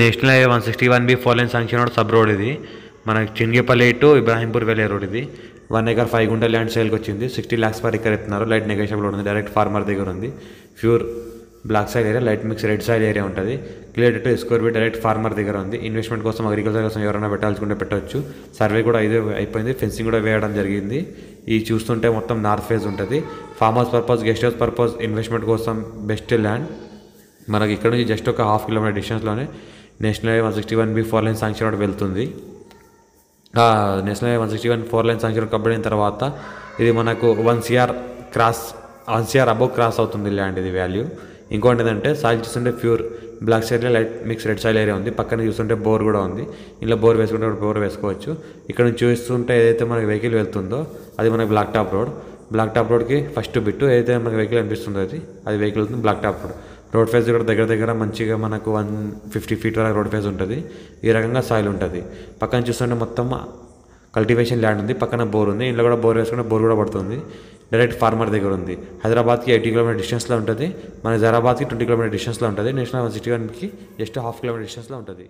national highway 161B 4 line sanction road sub road ఇది మనకి చింగేపల్లి to Ibrahimpur వెళ్ళే రోడ్ ఇది 1 ఎకర్ 5 గుంట ల్యాండ్ సేల్కి వచ్చింది 60 lakhs పర్ ఎకర్ ఇస్తున్నారు లైట్ నెగోషియబుల్ ఉంది డైరెక్ట్ ఫార్మర్ దగ్గర ఉంది pure black soil area light mix red soil area ఉంటుంది clear to square feet direct farmer దగ్గర ఉంది ఇన్వెస్ట్మెంట్ కోసం అగ్రికల్చర్ కోసం ఎవరైనా పెట్టాల్సుకుంటే పెట్టవచ్చు సర్వే కూడా ఇదే అయిపోయింది ఫెన్సింగ్ కూడా వేయడం జరిగింది ఈ చూస్తుంటే మొత్తం నార్త్ ఫేజ్ ఉంటుంది farm house purpose guest house purpose investment కోసం బెస్ట్ ల్యాండ్ మనకి ఇక్కడ నుంచి జస్ట్ ఒక 1/2 kilometer డిస్టెన్స్లోనే national highway 161B 4 line sanction road వెళ్తుంది national highway 161 4 line sanction road complete అయిన తర్వాత ఇది మనకు 1 CR అబోవ్ క్రాస్ అవుతుంది ల్యాండ్ ఇది వాల్యూ ఇంకోటి ఏంటంటే సాయిల్ చూస్తుంటే pure black soil light mix red soil area ఉంది పక్కన చూస్తుంటే బోర్ కూడా ఉంది ఇంట్లో బోర్ వేసుకుంటే బోర్ వేసుకోవచ్చు ఇక్కడ నుంచి చూస్తుంటే ఏదైతే మనకి వెహికల్ వెళ్తుందో అది మనకి బ్లాక్ టాప్ రోడ్కి ఫస్ట్ బిట్టు ఏదైతే మనకి వెహికల్ అనిపిస్తుందో అది వెహికల్ వెళ్తుంది బ్లాక్ టాప్ రోడ్ ఫేజ్ కూడా దగ్గర మంచిగా మనకు 150 feet వరకు రోడ్ ఫేజ్ ఉంటుంది ఈ రకంగా సాయిల్ ఉంటుంది పక్కన చూస్తుంటే మొత్తం కల్టివేషన్ ల్యాండ్ ఉంది పక్కన బోర్ ఉంది ఇంట్లో కూడా బోర్ వేసుకుంటే బోర్ కూడా పడుతుంది డైరెక్ట్ ఫార్మర్ దగ్గర ఉంది హైదరాబాద్కి 80 kilometer డిస్టెన్స్లో ఉంటుంది మన హైదరాబాద్కి 20 kilometer డిస్టెన్స్లో ఉంటుంది నేషనల్ 161కి జస్ట్ 1/2 kilometer డిస్టెన్స్లో ఉంటుంది